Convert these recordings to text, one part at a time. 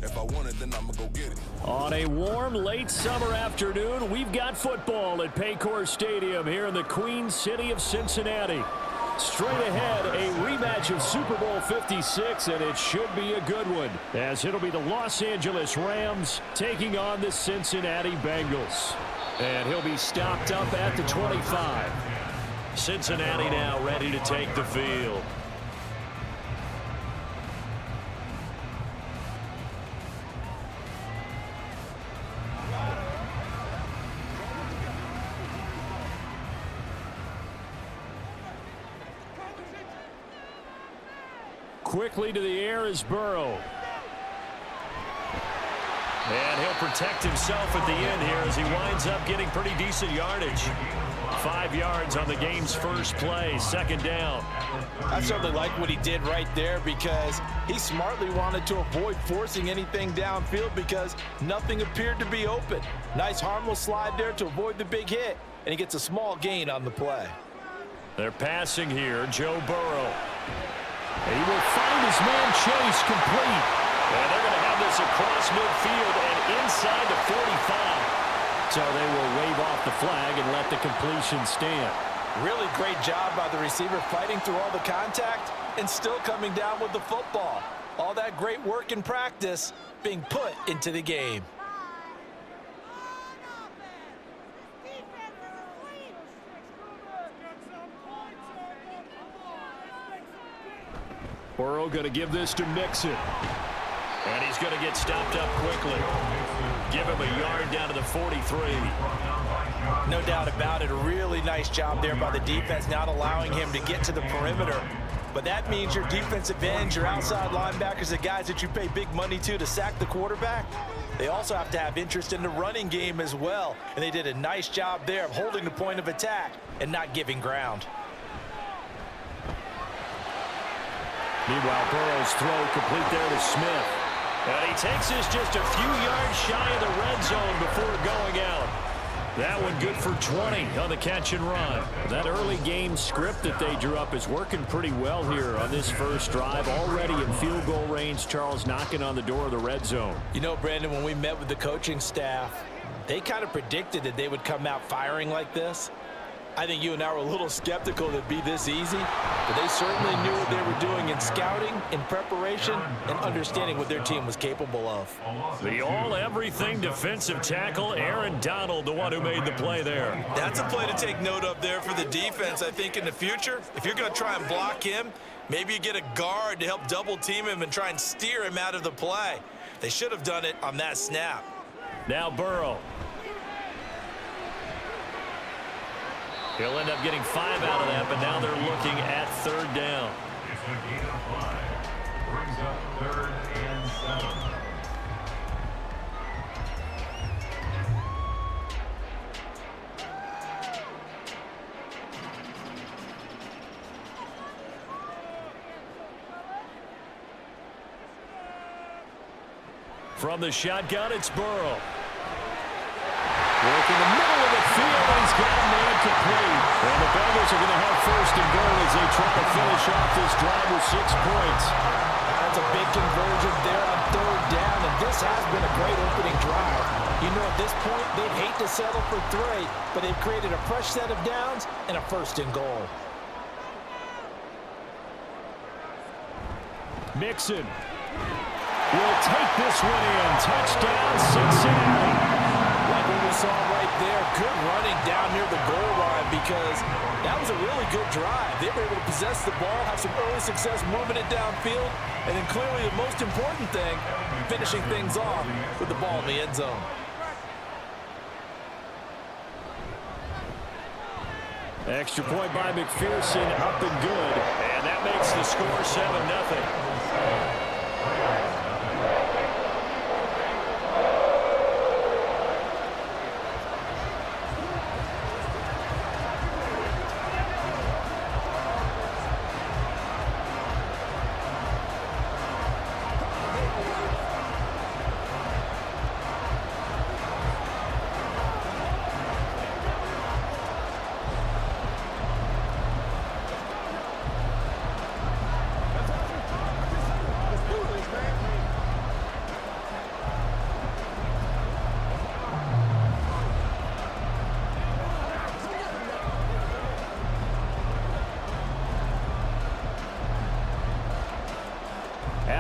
If I want it, then I'ma go get it. On a warm, late summer afternoon, we've got football at Paycor Stadium here in the Queen City of Cincinnati. Straight ahead, a rematch of Super Bowl 56, and it should be a good one, as it'll be the Los Angeles Rams taking on the Cincinnati Bengals. And he'll be stopped up at the 25. Cincinnati now ready to take the field. Quickly to the air is Burrow. And he'll protect himself at the end here as he winds up getting pretty decent yardage. 5 yards on the game's first play, second down. I certainly like what he did right there because he smartly wanted to avoid forcing anything downfield because nothing appeared to be open. Nice harmless slide there to avoid the big hit, and he gets a small gain on the play. They're passing here, Joe Burrow. He will find his man Chase complete. And they're going to have this across midfield and inside the 45. So they will wave off the flag and let the completion stand. Really great job by the receiver fighting through all the contact and still coming down with the football. All that great work in practice being put into the game. Burrow going to give this to Mixon. And he's going to get stopped up quickly. Give him a yard down to the 43. No doubt about it. A really nice job there by the defense, not allowing him to get to the perimeter. But that means your defensive ends, your outside linebackers, the guys that you pay big money to sack the quarterback, they also have to have interest in the running game as well. And they did a nice job there of holding the point of attack and not giving ground. Meanwhile, Burrow's throw complete there to Smith. And he takes this just a few yards shy of the red zone before going out. That one good for 20 on the catch and run. That early game script that they drew up is working pretty well here on this first drive. Already in field goal range, Charles knocking on the door of the red zone. You know, Brandon, when we met with the coaching staff, they kind of predicted that they would come out firing like this. I think you and I were a little skeptical that it'd be this easy, but they certainly knew what they were doing in scouting, in preparation, and understanding what their team was capable of. The all-everything defensive tackle, Aaron Donald, the one who made the play there. That's a play to take note of there for the defense, I think, in the future. If you're going to try and block him, maybe you get a guard to help double-team him and try and steer him out of the play. They should have done it on that snap. Now Burrow. He'll end up getting 5 out of that, but now they're looking at third down. It's a gain of 5. Brings up 3rd and 7. From the shotgun, it's Burrow. Work in the middle of the field, and he's got a man complete. And the Bengals are going to have 1st and goal as they try to finish off this drive with 6 points. That's a big conversion there on 3rd down, and this has been a great opening drive. You know, at this point, they'd hate to settle for 3, but they've created a fresh set of downs and a 1st and goal. Mixon will take this one in. Touchdown, Cincinnati. Like what we saw right there, good running down near the goal line because that was a really good drive. They were able to possess the ball, have some early success moving it downfield, and then clearly the most important thing, finishing things off with the ball in the end zone. Extra point by McPherson, up and good. And that makes the score 7-0.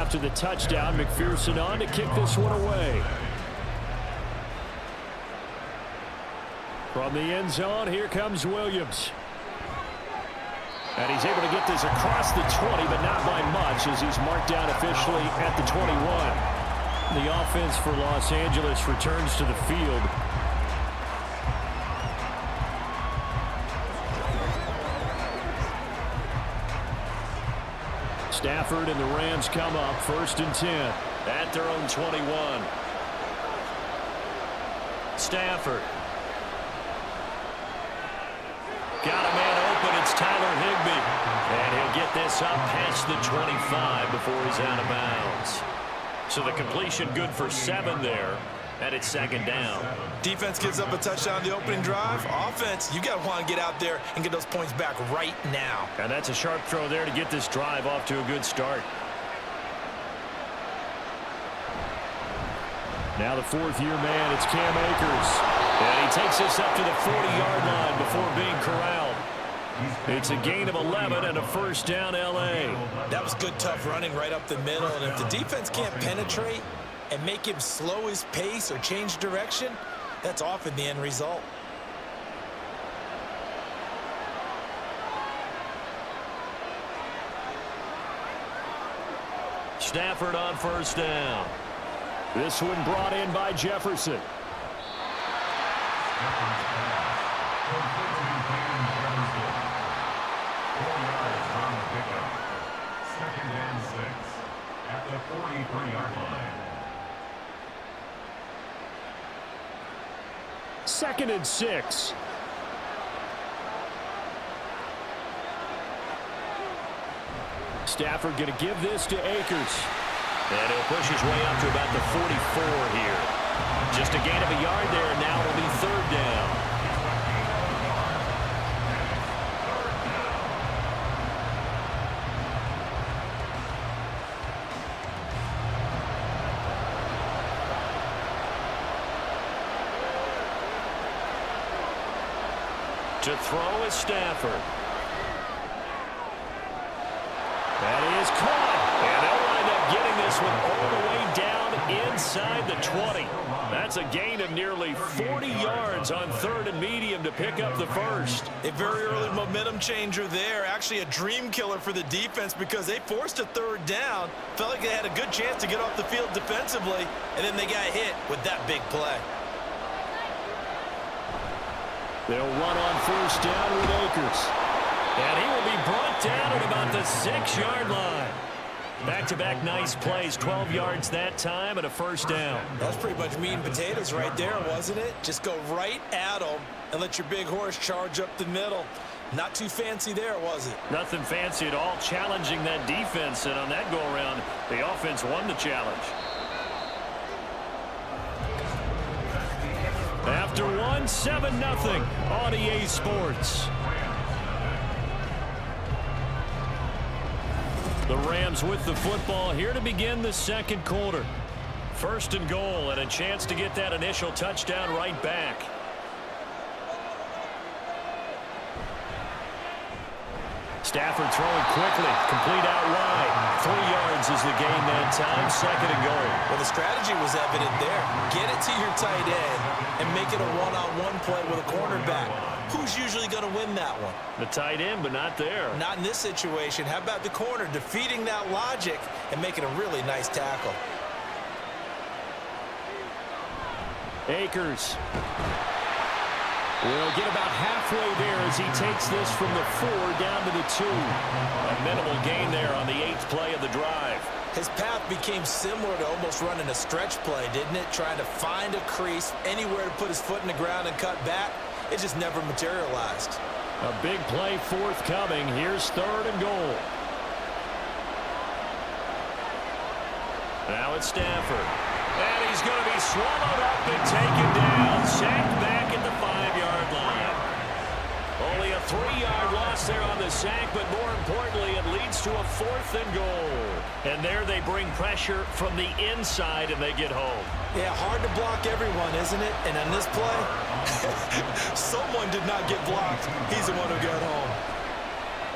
after the touchdown. McPherson on to kick this one away. From the end zone, here comes Williams. And he's able to get this across the 20, but not by much as he's marked down officially at the 21. The offense for Los Angeles returns to the field. Stafford and the Rams come up 1st and 10 at their own 21. Stafford. Got a man open. It's Tyler Higbee. And he'll get this up past the 25 before he's out of bounds. So the completion good for 7 there. And it's 2nd down. Defense gives up a touchdown the opening drive. Offense, you got to want to get out there and get those points back right now. And that's a sharp throw there to get this drive off to a good start. Now the 4th-year man, it's Cam Akers. And he takes this up to the 40-yard line before being corralled. It's a gain of 11 and a 1st down L.A. That was good, tough running right up the middle. And if the defense can't penetrate and make him slow his pace or change direction, that's often the end result. Stafford on 1st down. This one brought in by Jefferson. At the 43-yard line. 2nd and 6. Stafford going to give this to Akers. And he'll push his way up to about the 44 here. Just a gain of a yard there, and now it'll be 3rd down. To throw is Stafford. That is caught. And they'll wind up getting this one all the way down inside the 20. That's a gain of nearly 40 yards on 3rd and medium to pick up the 1st. A very early momentum changer there. Actually a dream killer for the defense because they forced a 3rd down. Felt like they had a good chance to get off the field defensively, and then they got hit with that big play. They'll run on 1st down with Akers. And he will be brought down at about the 6-yard line. Back-to-back nice plays, 12 yards that time and a 1st down. That's pretty much meat and potatoes right there, wasn't it? Just go right at them and let your big horse charge up the middle. Not too fancy there, was it? Nothing fancy at all, challenging that defense. And on that go-around, the offense won the challenge. After one, 7-0 on EA Sports. The Rams with the football here to begin the 2nd quarter. 1st and goal and a chance to get that initial touchdown right back. Stafford throwing quickly, complete out wide. 3 yards is the gain that time, 2nd and goal. Well, the strategy was evident there. Get it to your tight end and make it a one-on-one play with a cornerback. Who's usually going to win that one? The tight end, but not there. Not in this situation. How about the corner defeating that logic and making a really nice tackle? Akers will get about halfway there as he takes this from the 4 down to the 2. A minimal gain there on the 8th play of the drive. His path became similar to almost running a stretch play, didn't it? Trying to find a crease, anywhere to put his foot in the ground and cut back. It just never materialized. A big play forthcoming. Here's 3rd and goal. Now it's Stafford. And he's going to be swallowed up and taken down. Sacked back at the 5-yard line. Only a 3-yard loss there on the sack, but more importantly, it leads to a 4th and goal. And there they bring pressure from the inside, and they get home. Yeah, hard to block everyone, isn't it? And on this play, someone did not get blocked. He's the one who got home.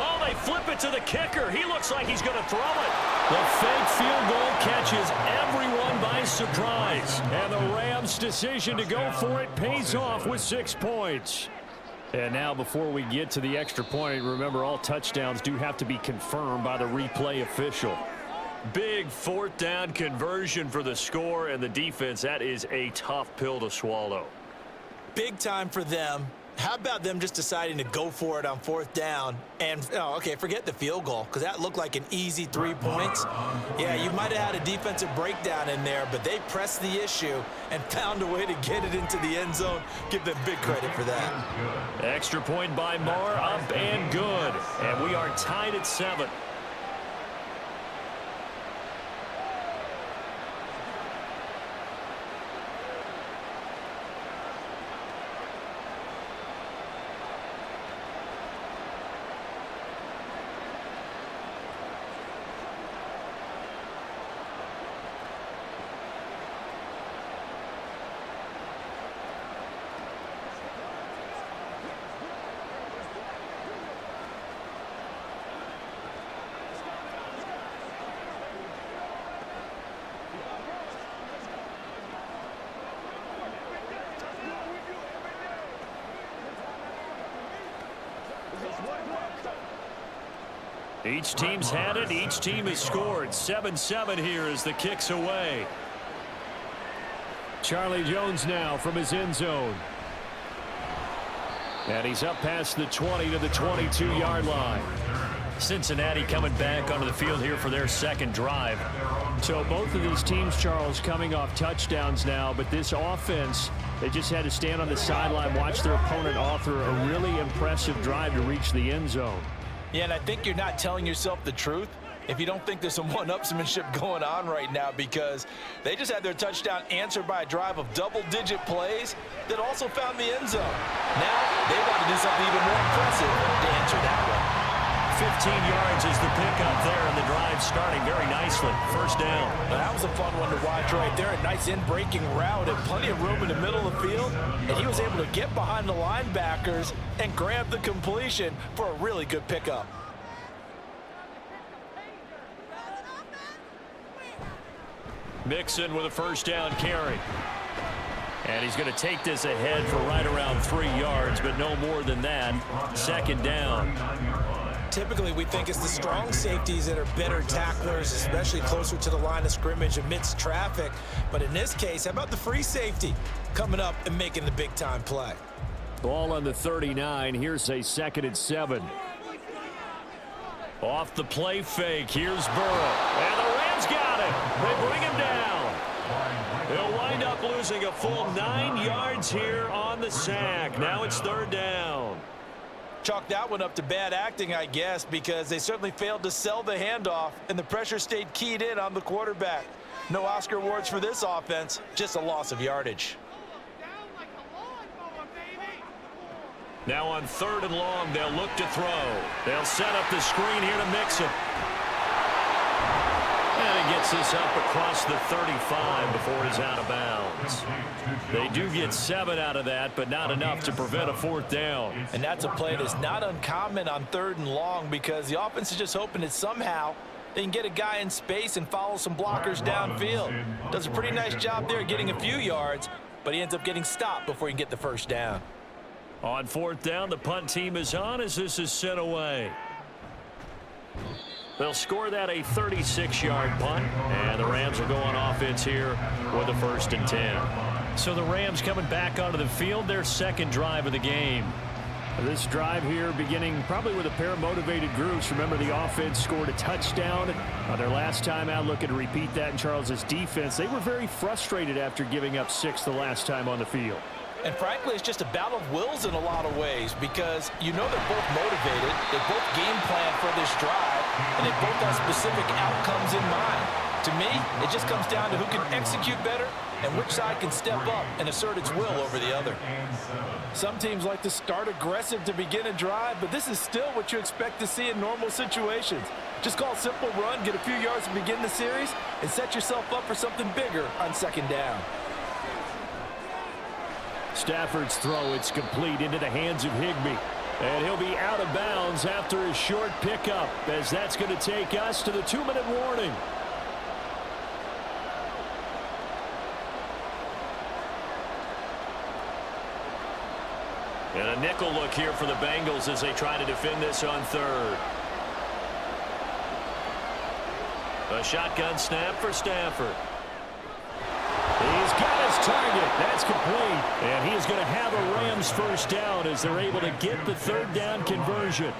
Oh, they flip it to the kicker. He looks like he's going to throw it. The fake field goal catches everyone by surprise. And the Rams' decision to go for it pays off with 6 points. And now before we get to the extra point, remember all touchdowns do have to be confirmed by the replay official. Big 4th down conversion for the score, and the defense, that is a tough pill to swallow. Big time for them. How about them just deciding to go for it on 4th down? And, oh, okay, forget the field goal, because that looked like an easy 3 points. Yeah, you might have had a defensive breakdown in there, but they pressed the issue and found a way to get it into the end zone. Give them big credit for that. Extra point by Marr, up and good. And we are tied at 7. Each team's had it. Each team has scored. 7-7 here as the kick's away. Charlie Jones now from his end zone. And he's up past the 20 to the 22-yard line. Cincinnati coming back onto the field here for their second drive. So both of these teams, Charles, coming off touchdowns now, but this offense, they just had to stand on the sideline, watch their opponent author a really impressive drive to reach the end zone. Yeah, and I think you're not telling yourself the truth if you don't think there's some one-upsmanship going on right now, because they just had their touchdown answered by a drive of double-digit plays that also found the end zone. Now they want to do something even more impressive to answer that one. 15 yards is the pickup there, and the drive starting very nicely. First down. Well, that was a fun one to watch right there. A nice in-breaking route and plenty of room in the middle of the field. And he was able to get behind the linebackers and grab the completion for a really good pickup. Mixon with a first down carry. And he's going to take this ahead for right around 3 yards, but no more than that. Second down. Typically, we think it's the strong safeties that are better tacklers, especially closer to the line of scrimmage amidst traffic. But in this case, how about the free safety coming up and making the big-time play? Ball on the 39. Here's a 2nd and 7. Off the play fake. Here's Burrow. And the Rams got him. They bring him down. They'll wind up losing a full 9 yards here on the sack. Now it's 3rd down. Chalk that one up to bad acting, I guess, because they certainly failed to sell the handoff, and the pressure stayed keyed in on the quarterback. No Oscar awards for this offense, just a loss of yardage. Now on 3rd and long, they'll look to throw. They'll set up the screen here to Mixon. And he gets this up across the 35 before he's out of bounds. They do get 7 out of that, but not enough to prevent a 4th down. And that's a play that's not uncommon on 3rd and long, because the offense is just hoping that somehow they can get a guy in space and follow some blockers downfield. Does a pretty nice job there getting a few yards, but he ends up getting stopped before he can get the first down. On 4th down, the punt team is on as this is sent away. They'll score that a 36-yard punt, and the Rams will go on offense here with a 1st and 10. So the Rams coming back onto the field, their second drive of the game. This drive here beginning probably with a pair of motivated groups. Remember, the offense scored a touchdown on their last time out. Looking to repeat that in Charles's defense. They were very frustrated after giving up 6 the last time on the field. And frankly, it's just a battle of wills in a lot of ways, because you know they're both motivated, they both game plan for this drive, and they both have specific outcomes in mind. To me, it just comes down to who can execute better and which side can step up and assert its will over the other. Some teams like to start aggressive to begin a drive, but this is still what you expect to see in normal situations. Just call a simple run, get a few yards to begin the series, and set yourself up for something bigger on 2nd down. Stafford's throw, it's complete into the hands of Higbee. And he'll be out of bounds after a short pickup, as that's going to take us to the 2-minute warning. And a nickel look here for the Bengals as they try to defend this on third. A shotgun snap for Stafford. He's got his target. That's complete. And he is going to have a Rams first down as they're able to get the third down conversion.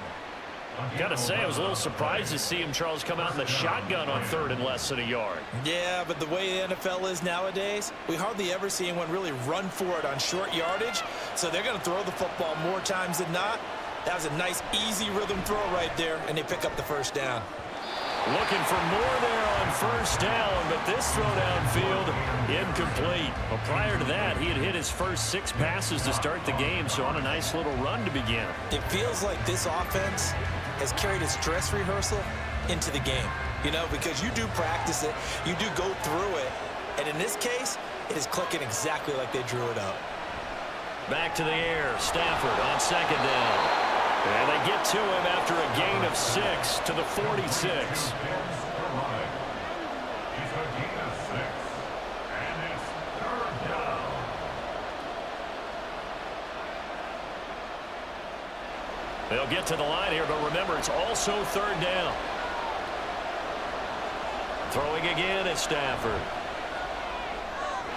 Got to say, I was a little surprised to see him, Charles, come out in the shotgun on third and less than a yard. Yeah, but the way the NFL is nowadays, we hardly ever see anyone really run for it on short yardage. So they're going to throw the football more times than not. That was a nice, easy rhythm throw right there, and they pick up the first down. Looking for more there on first down, but this throw downfield, incomplete. Well, prior to that, he had hit his first 6 passes to start the game, so on a nice little run to begin. It feels like this offense has carried its dress rehearsal into the game, you know, because you do practice it, you do go through it, and in this case, it is clicking exactly like they drew it up. Back to the air, Stafford on second down. And they get to him after a gain of 6 to the 46. He's a gain of 6. And it's third down. They'll get to the line here, but remember, it's also third down. Throwing again at Stafford.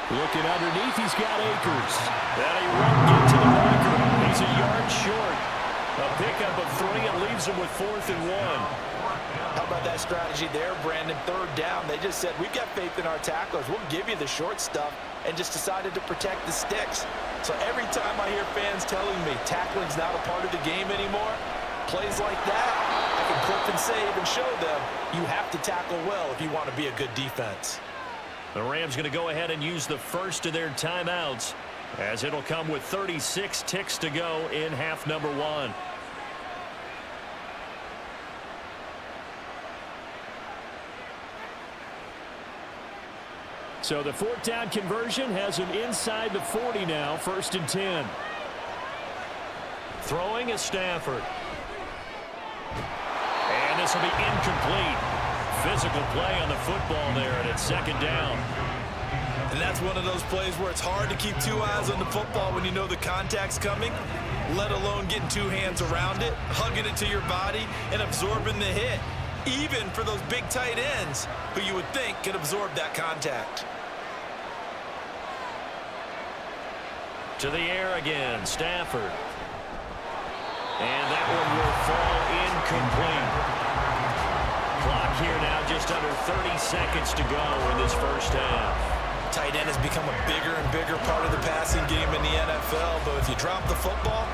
Looking underneath, he's got Akers. And he won't get to the marker. He's a yard short. A pickup of 3 and leaves him with 4th and 1. How about that strategy there, Brandon? Third down. They just said, we've got faith in our tacklers. We'll give you the short stuff, and just decided to protect the sticks. So every time I hear fans telling me tackling's not a part of the game anymore, plays like that, I can clip and save and show them you have to tackle well if you want to be a good defense. The Rams going to go ahead and use the first of their timeouts, as it'll come with 36 ticks to go in half number 1. So the 4th down conversion has him inside the 40 now, 1st and 10. Throwing is Stafford. And this will be incomplete. Physical play on the football there, and it's second down. And that's one of those plays where it's hard to keep 2 eyes on the football when you know the contact's coming, let alone getting 2 hands around it, hugging it to your body, and absorbing the hit, even for those big tight ends who you would think could absorb that contact. To the air again, Stafford. And that one will fall incomplete. Clock here now, just under 30 seconds to go in this first half. Tight end has become a bigger and bigger part of the passing game in the NFL, but if you drop the football,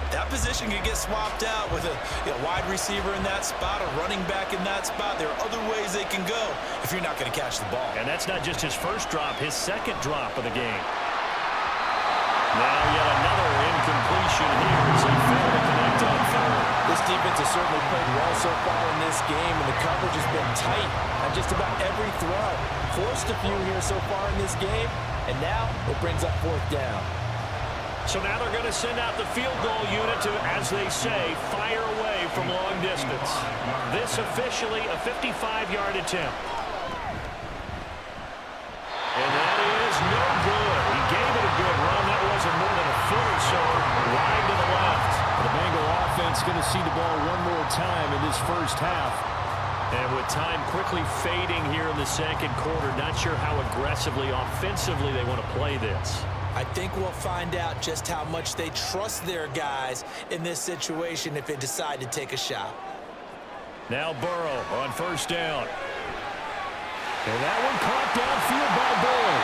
that position can get swapped out with a wide receiver in that spot, a running back in that spot. There are other ways they can go if you're not going to catch the ball. And that's not just his first drop, his second drop of the game. Now yet another incompletion here as they fail to connect on third. This defense has certainly played well so far in this game, and the coverage has been tight on just about every throw. Forced a few here so far in this game, and now it brings up 4th down. So now they're going to send out the field goal unit to, as they say, fire away from long distance. This officially a 55-yard attempt. And that is no good. He gave it a good run. That wasn't more than a foot or so wide to the left. The Bengal offense going to see the ball one more time in this first half. And with time quickly fading here in the second quarter, not sure how aggressively, offensively they want to play this. I think we'll find out just how much they trust their guys in this situation if they decide to take a shot. Now Burrow on first down. And that one caught downfield by Burrow.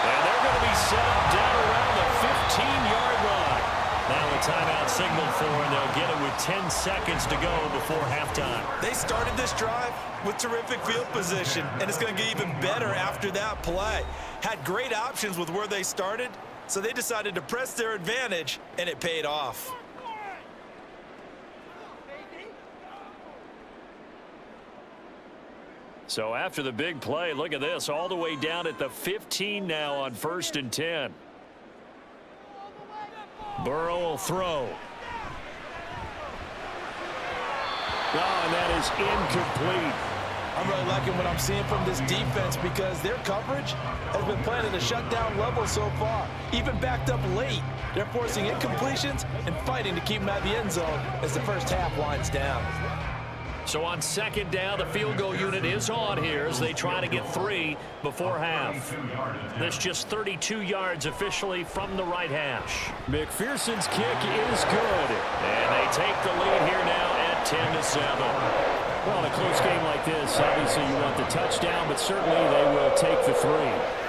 And they're going to be set up down around the 15-yard line. Now a timeout signaled for, and they'll get it with 10 seconds to go before halftime. They started this drive with terrific field position, and it's going to get even better after that play. Had great options with where they started, so they decided to press their advantage, and it paid off. So after the big play, look at this, all the way down at the 15 now on 1st and 10. Burrow will throw. Oh, and that is incomplete. I'm really liking what I'm seeing from this defense because their coverage has been playing at a shutdown level so far. Even backed up late, they're forcing incompletions and fighting to keep them out of the end zone as the first half winds down. So on second down, the field goal unit is on here as they try to get 3 before half. That's just 32 yards officially from the right hash. McPherson's kick is good. And they take the lead here now at 10-7. Well, in a close game like this, obviously you want the touchdown, but certainly they will take the 3.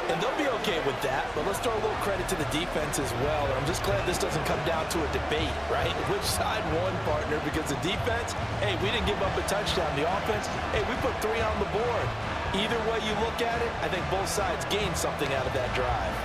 And they'll be okay with that, but let's throw a little credit to the defense as well. And I'm just glad this doesn't come down to a debate, right? Which side won, partner? Because the defense, hey, we didn't give up a touchdown. The offense, hey, we put 3 on the board. Either way you look at it, I think both sides gained something out of that drive.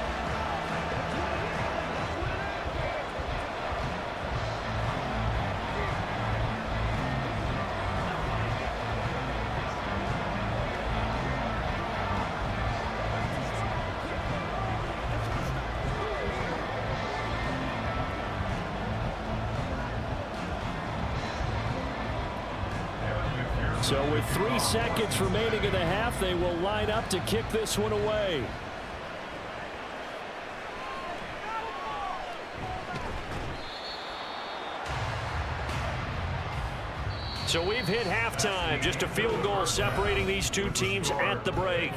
So with 3 seconds remaining in the half, they will line up to kick this one away. So we've hit halftime. Just a field goal separating these two teams at the break.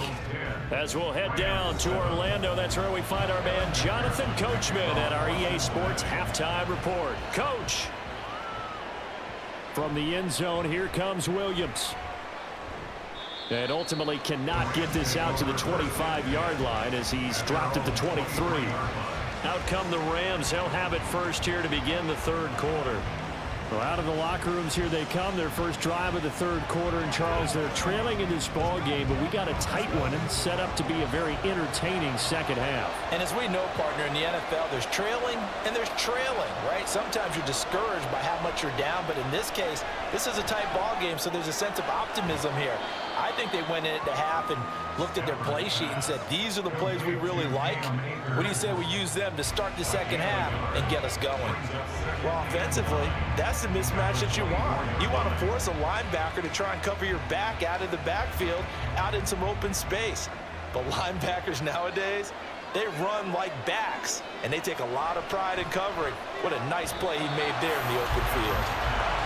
As we'll head down to Orlando, that's where we find our man Jonathan Coachman at our EA Sports Halftime Report. Coach. From the end zone, here comes Williams. And ultimately cannot get this out to the 25-yard line as he's dropped at the 23. Out come the Rams. They'll have it first here to begin the third quarter. Well, out of the locker rooms here they come. Their first drive of the third quarter. And, Charles, they're trailing in this ball game, but we got a tight one and set up to be a very entertaining second half. And as we know, partner, in the NFL, there's trailing and there's trailing, right? Sometimes you're discouraged by how much you're down, but in this case, this is a tight ball game, so there's a sense of optimism here. I think they went into half and looked at their play sheet and said, these are the plays we really like. What do you say we use them to start the second half and get us going? Well, offensively, that's the mismatch that you want. You want to force a linebacker to try and cover your back out of the backfield, out in some open space. But linebackers nowadays, they run like backs, and they take a lot of pride in covering. What a nice play he made there in the open field.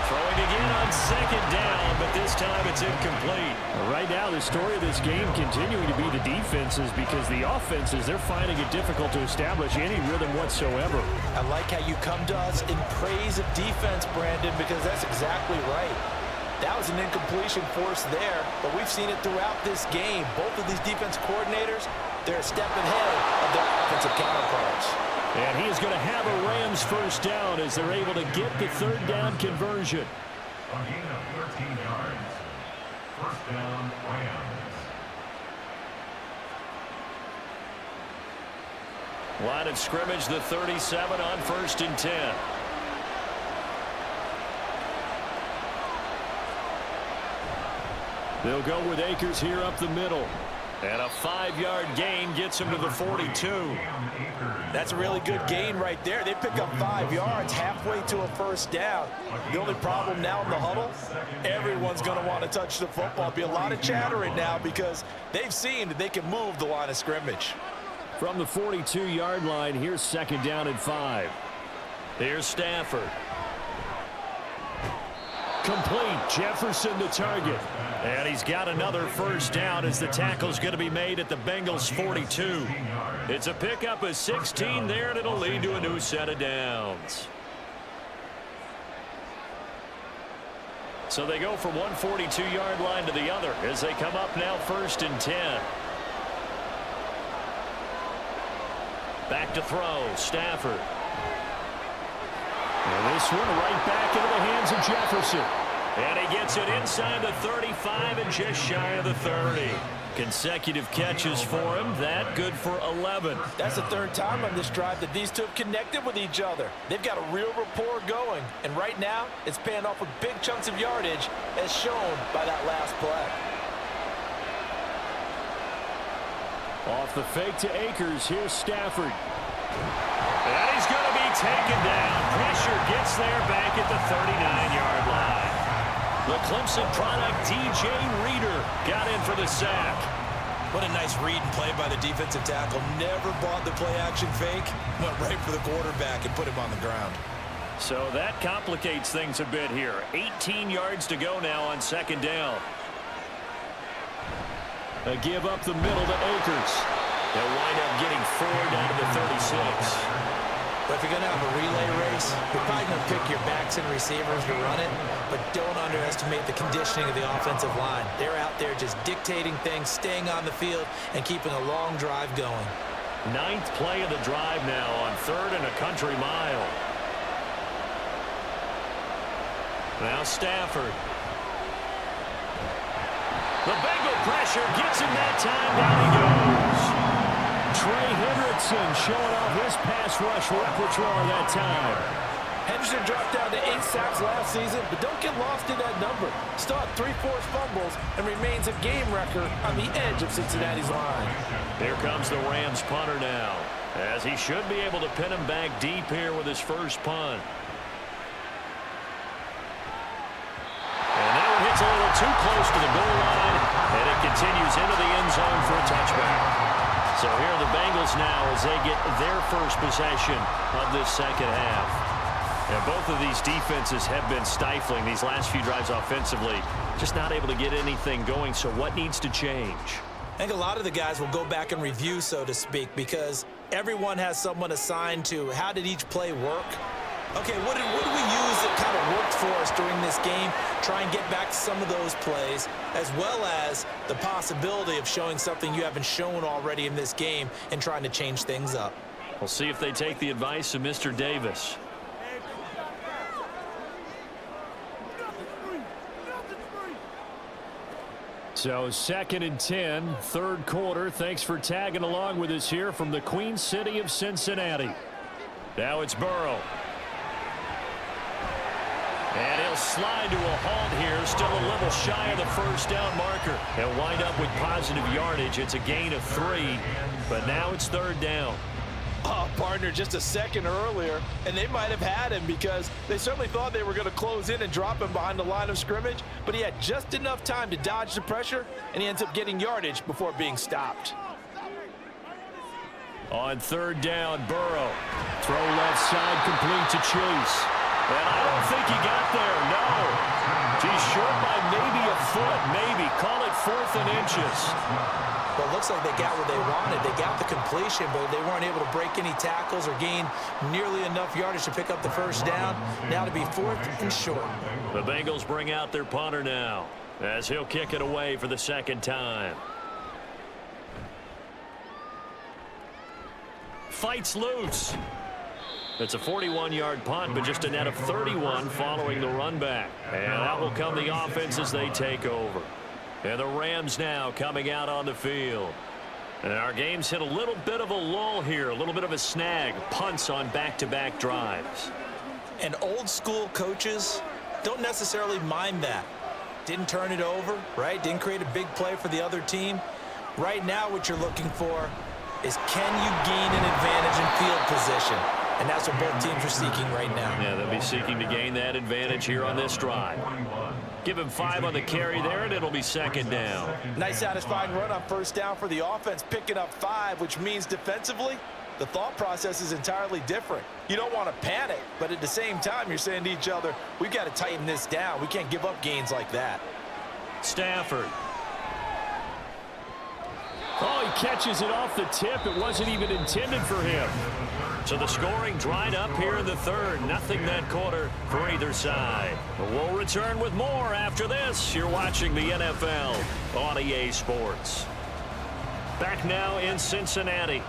Throwing again on second down, but this time it's incomplete. Right now, the story of this game continuing to be the defenses because the offenses, they're finding it difficult to establish any rhythm whatsoever. I like how you come to us in praise of defense, Brandon, because that's exactly right. That was an incompletion forced there, but we've seen it throughout this game. Both of these defense coordinators, they're a step ahead of their offensive counterparts. And he is going to have a Rams first down as they're able to get the third down conversion. A gain of 13 yards. First down, Rams. Line of scrimmage, the 37 on 1st and 10. They'll go with Akers here up the middle. And a 5-yard gain gets him to the 42. That's a really good gain right there. They pick up 5 yards halfway to a first down. The only problem now in the huddle, everyone's going to want to touch the football. Be a lot of chattering now because they've seen that they can move the line of scrimmage. From the 42-yard line, here's second down and 5. Here's Stafford. Complete. Jefferson the target. And he's got another first down as the tackle's going to be made at the Bengals 42. It's a pickup of 16 there, and it'll lead to a new set of downs. So they go from one 42-yard line to the other as they come up now 1st and 10. Back to throw, Stafford. And this one right back into the hands of Jefferson. And he gets it inside the 35 and just shy of the 30. Consecutive catches for him. That good for 11. That's the third time on this drive that these two have connected with each other. They've got a real rapport going. And right now, it's paying off with big chunks of yardage as shown by that last play. Off the fake to Akers. Here's Stafford. And he's going to be taken down. Pressure gets there back at the 39-yard line. The Clemson product, DJ Reader, got in for the sack. What a nice read and play by the defensive tackle. Never bought the play-action fake. Went right for the quarterback and put him on the ground. So that complicates things a bit here. 18 yards to go now on second down. A give up the middle to Akers. They'll wind up getting 4 down to the 36. But if you're going to have a relay race, you're probably going to pick your backs and receivers to run it, but don't underestimate the conditioning of the offensive line. They're out there just dictating things, staying on the field, and keeping a long drive going. 9th play of the drive now on 3rd and a country mile. Now Stafford. The Bengal pressure gets him that time. Down he goes. Trey Hendrickson showing off his pass rush repertoire that time. Henderson dropped down to 8 sacks last season, but don't get lost in that number. Still had 3 forced fumbles and remains a game wrecker on the edge of Cincinnati's line. Here comes the Rams punter now, as he should be able to pin him back deep here with his first punt. And that one hits a little too close to the goal line, and it continues into the end zone for a touchback. So here are the Bengals now as they get their first possession of this second half. And both of these defenses have been stifling these last few drives offensively. Just not able to get anything going, so what needs to change? I think a lot of the guys will go back and review, so to speak, because everyone has someone assigned to how did each play work. Okay, what did we use that kind of worked for us during this game? Try and get back to some of those plays, as well as the possibility of showing something you haven't shown already in this game and trying to change things up. We'll see if they take the advice of Mr. Davis. So 2nd and 10, 3rd quarter. Thanks for tagging along with us here from the Queen City of Cincinnati. Now it's Burrow. And he'll slide to a halt here, still a little shy of the first down marker. He'll wind up with positive yardage. It's a gain of 3, but now it's 3rd down. Oh, partner, just a second earlier, and they might have had him because they certainly thought they were going to close in and drop him behind the line of scrimmage, but he had just enough time to dodge the pressure, and he ends up getting yardage before being stopped. On 3rd down, Burrow. Throw left side complete to Chase. And I don't think he got there, no. He's short by maybe a foot, maybe. Call it 4th and inches. Well, it looks like they got what they wanted. They got the completion, but they weren't able to break any tackles or gain nearly enough yardage to pick up the first down. Now to be 4th and short. The Bengals bring out their punter now, as he'll kick it away for the 2nd time. Fights loose. It's a 41-yard punt, but just a net of 31 following the run back. And out will come the offense as they take over. And the Rams now coming out on the field. And our game's hit a little bit of a lull here, a little bit of a snag. Punts on back-to-back drives. And old-school coaches don't necessarily mind that. Didn't turn it over, right? Didn't create a big play for the other team. Right now what you're looking for is can you gain an advantage in field position? And that's what both teams are seeking right now. Yeah, they'll be seeking to gain that advantage here on this drive. Give him 5 on the carry there, and it'll be 2nd down. Nice satisfying run on first down for the offense, picking up 5, which means defensively, the thought process is entirely different. You don't want to panic, but at the same time, you're saying to each other, we've got to tighten this down. We can't give up gains like that. Stafford. Oh, he catches it off the tip. It wasn't even intended for him. So the scoring dried up here in the 3rd. Nothing that quarter for either side. We'll return with more after this. You're watching the NFL on EA Sports. Back now in Cincinnati.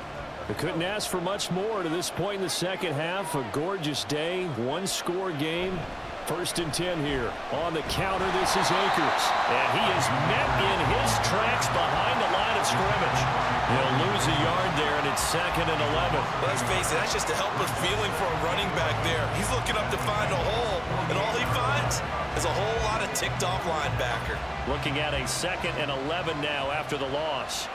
They couldn't ask for much more to this point in the second half. A gorgeous day, 1-score game. 1st and 10 here. On the counter, this is Akers. And he is met in his tracks behind the line of scrimmage. He'll lose a yard there, and it's 2nd and 11. Let's face it, that's just a helpless feeling for a running back there. He's looking up to find a hole, and all he finds is a whole lot of ticked-off linebacker. Looking at a 2nd and 11 now after the loss.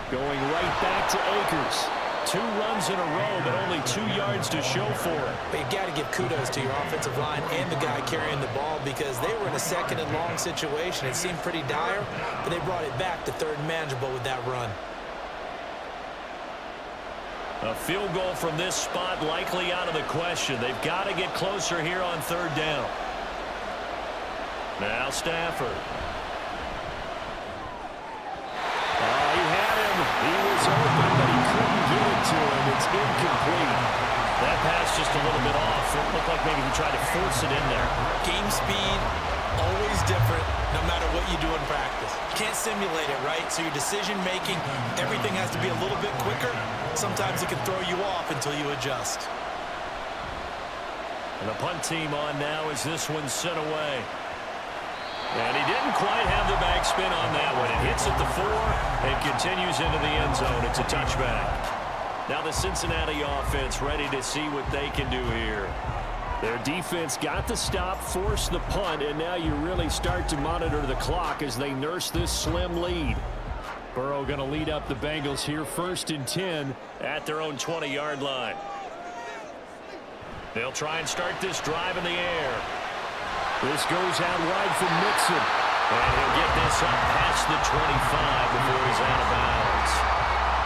Going right back to Akers. 2 runs in a row, but only 2 yards to show for it. But you've got to give kudos to your offensive line and the guy carrying the ball because they were in a second and long situation. It seemed pretty dire, but they brought it back to third and manageable with that run. A field goal from this spot likely out of the question. They've got to get closer here on 3rd down. Now Stafford. He had him. He was open, but he couldn't get it to him. It's incomplete. That pass just a little bit off. It looked like maybe he tried to force it in there. Game speed, always different, no matter what you do in practice. You can't simulate it, right? So your decision-making, everything has to be a little bit quicker. Sometimes it can throw you off until you adjust. And the punt team on now as this one's sent away. And he didn't quite have the backspin on that one. It hits at the 4 and continues into the end zone. It's a touchback. Now the Cincinnati offense ready to see what they can do here. Their defense got the stop, forced the punt, and now you really start to monitor the clock as they nurse this slim lead. Burrow going to lead up the Bengals here 1st and 10 at their own 20-yard line. They'll try and start this drive in the air. This goes out wide from Mixon. And he'll get this up past the 25 before he's out of bounds.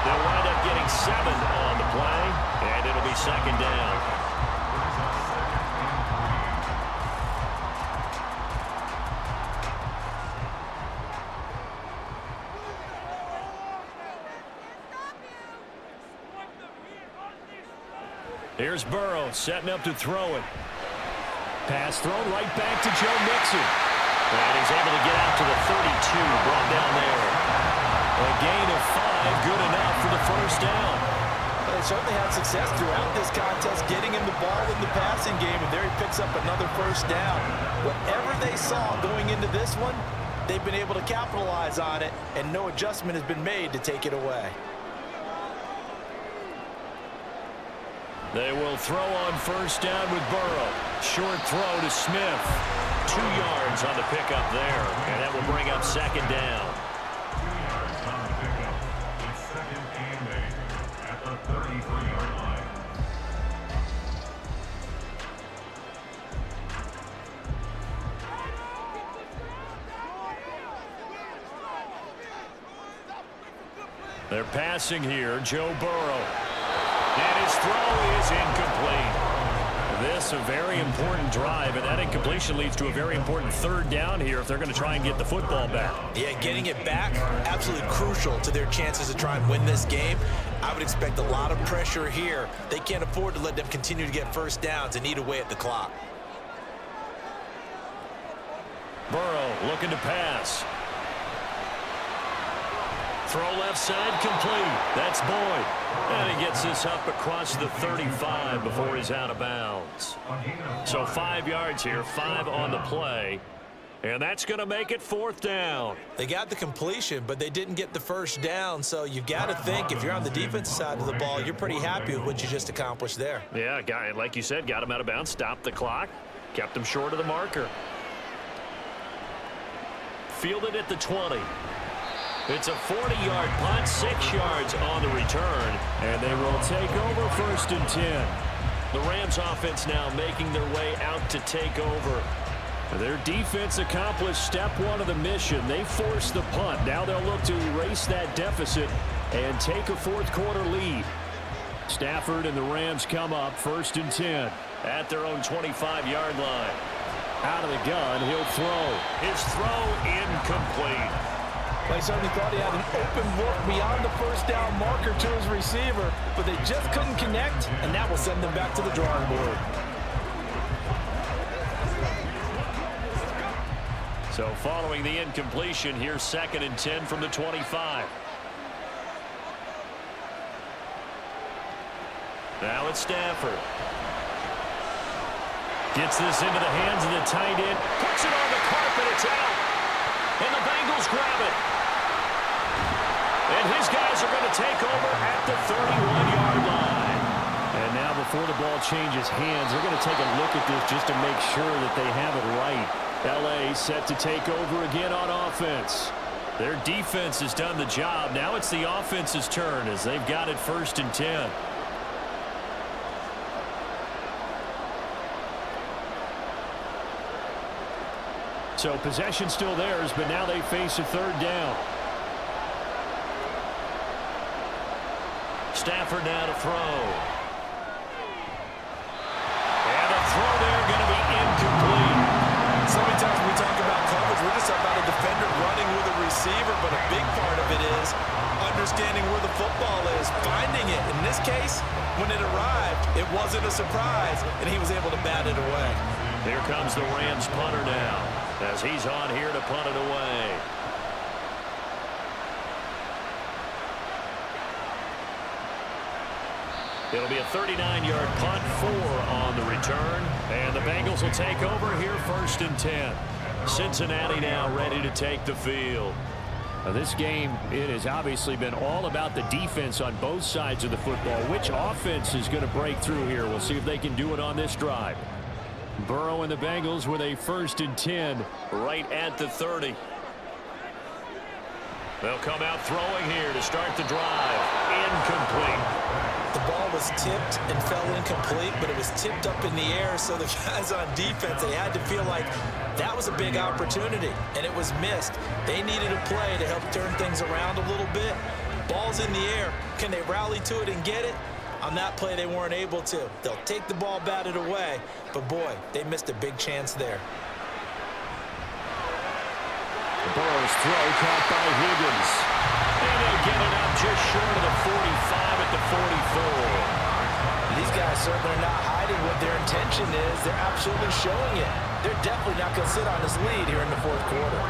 They'll wind up getting 7 on the play, and it'll be 2nd down. Here's Burrow setting up to throw it. Pass thrown right back to Joe Mixon. And he's able to get out to the 32, brought down there. A gain of 5, good enough for the 1st down. Well, they certainly had success throughout this contest, getting him the ball in the passing game, and there he picks up another 1st down. Whatever they saw going into this one, they've been able to capitalize on it, and no adjustment has been made to take it away. They will throw on 1st down with Burrow. Short throw to Smith. 2 yards on the pickup there, and that will bring up 2nd down. 2 yards on the pickup. It's 2nd and 8 at the 33-yard line. They're passing here, Joe Burrow. And his throw is incomplete. This a very important drive, and that incompletion leads to a very important 3rd down here if they're going to try and get the football back. Yeah, getting it back, absolutely crucial to their chances to try and win this game. I would expect a lot of pressure here. They can't afford to let them continue to get 1st downs and eat away at the clock. Burrow looking to pass. Throw left side complete. That's Boyd. And he gets this up across the 35 before he's out of bounds. So 5 yards here, 5 on the play. And that's going to make it 4th down. They got the completion, but they didn't get the 1st down. So you've got to think if you're on the defensive side of the ball, you're pretty happy with what you just accomplished there. Yeah, guy, like you said, got him out of bounds, stopped the clock, kept him short of the marker. Fielded at the 20. It's a 40-yard punt, 6 yards on the return, and they will take over 1st and 10. The Rams offense now making their way out to take over. Their defense accomplished step 1 of the mission. They forced the punt. Now they'll look to erase that deficit and take a 4th quarter lead. Stafford and the Rams come up 1st and 10 at their own 25-yard line. Out of the gun, he'll throw. His throw incomplete. They certainly thought he had an open look beyond the 1st down marker to his receiver, but they just couldn't connect, and that will send them back to the drawing board. So following the incompletion, here's 2nd and 10 from the 25. Now it's Stafford. Gets this into the hands of the tight end. Puts it on the carpet. It's out. And the Bengals grab it. And his guys are going to take over at the 31-yard line. And now before the ball changes hands, they're going to take a look at this just to make sure that they have it right. L.A. set to take over again on offense. Their defense has done the job. Now it's the offense's turn as they've got it 1st and 10. So possession still theirs, but now they face a 3rd down. Stafford now to throw. And the throw there going to be incomplete. So many times when we talk about coverage, we're just about a defender running with a receiver, but a big part of it is understanding where the football is, finding it. In this case, when it arrived, it wasn't a surprise, and he was able to bat it away. Here comes the Rams punter now, as he's on here to punt it away. It'll be a 39-yard punt, 4 on the return. And the Bengals will take over here 1st and 10. Cincinnati now ready to take the field. Now this game, it has obviously been all about the defense on both sides of the football. Which offense is going to break through here? We'll see if they can do it on this drive. Burrow and the Bengals with a 1st and 10 right at the 30. They'll come out throwing here to start the drive. Incomplete. The ball was tipped and fell incomplete, but it was tipped up in the air, so the guys on defense, they had to feel like that was a big opportunity, and it was missed. They needed a play to help turn things around a little bit. Ball's in the air. Can they rally to it and get it? On that play, they weren't able to. They'll take the ball batted away, but boy, they missed a big chance there. Burrow's throw caught by Higgins. And they'll get it up just short of the 45 at the 44. These guys certainly are not hiding what their intention is. They're absolutely showing it. They're definitely not going to sit on this lead here in the 4th quarter.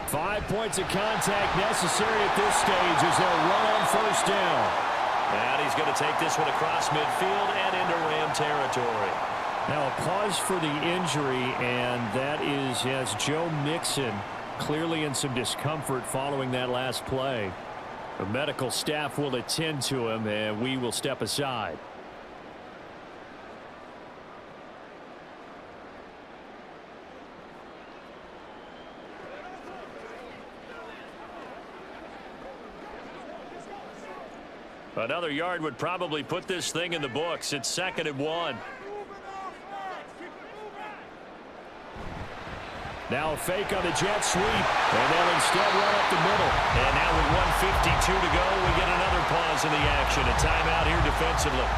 Five points of contact necessary at this stage as they'll run on 1st down. And he's going to take this one across midfield and into Ram territory. Now a pause for the injury, and that is, yes, Joe Mixon clearly in some discomfort following that last play. The medical staff will attend to him, and we will step aside. Another yard would probably put this thing in the books. It's 2nd and 1. Now a fake on the jet sweep, and they'll instead run up the middle. And now with 1:52 to go, we get another pause in the action. A timeout here defensively.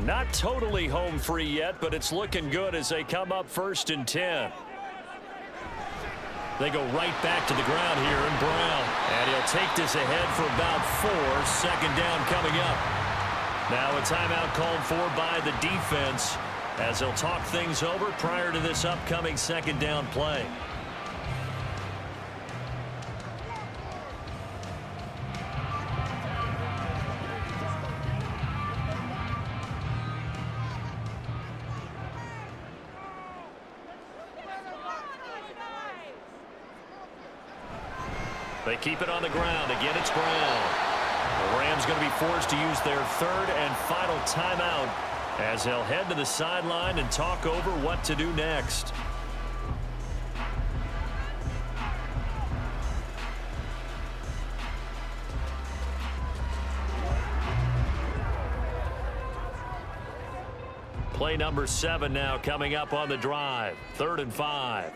Not totally home free yet, but it's looking good as they come up 1st and 10. They go right back to the ground here in Brown. And he'll take this ahead for about 4. 2nd down coming up. Now a timeout called for by the defense as they'll talk things over prior to this upcoming 2nd down play. They keep it on the ground. Again, it's Brown. The Rams going to be forced to use their 3rd and final timeout as they'll head to the sideline and talk over what to do next. Play number 7 now coming up on the drive. 3rd and 5.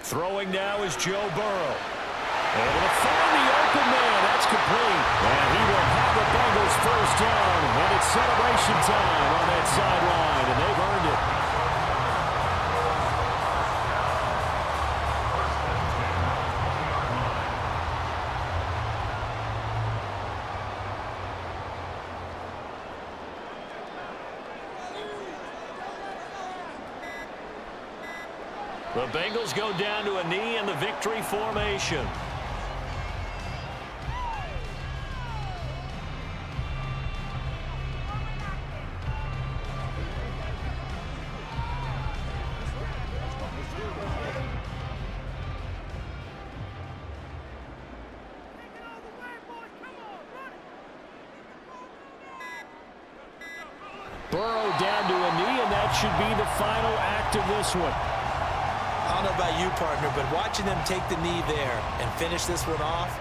Throwing now is Joe Burrow. Able to find the open man. That's complete. And he will have the Bengals 1st down. And it's celebration time on that sideline. And they've earned it. The Bengals go down to a knee in the victory formation. Burrow down to a knee, and that should be the final act of this one. I don't know about you, partner, but watching them take the knee there and finish this one off,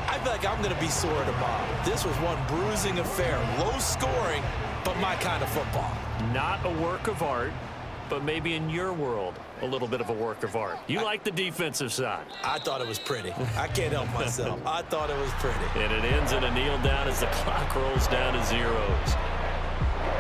I feel like I'm going to be sore tomorrow. This was one bruising affair. Low scoring, but my kind of football. Not a work of art, but maybe in your world, a little bit of a work of art. You like the defensive side. I thought it was pretty. I can't help myself. I thought it was pretty. And it ends in a kneel down as the clock rolls down to zeros.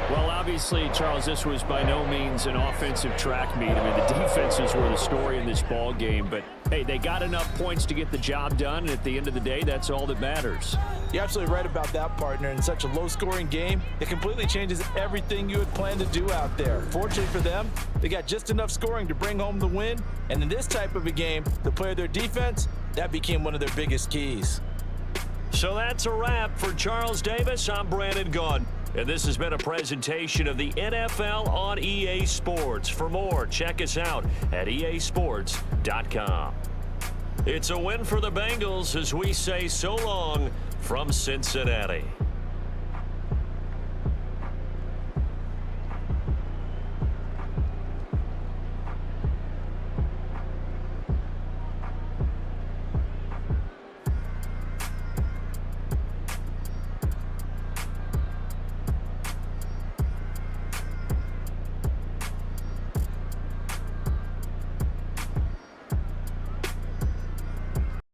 Well, obviously, Charles, this was by no means an offensive track meet. I mean, the defenses were the story in this ball game, but hey, they got enough points to get the job done, and at the end of the day, that's all that matters. You're absolutely right about that, partner. In such a low-scoring game, it completely changes everything you had planned to do out there. Fortunately for them, they got just enough scoring to bring home the win, and in this type of a game, to play their defense, that became one of their biggest keys. So that's a wrap for Charles Davis. I'm Brandon Gaudin. And this has been a presentation of the NFL on EA Sports. For more, check us out at easports.com. It's a win for the Bengals as we say so long from Cincinnati.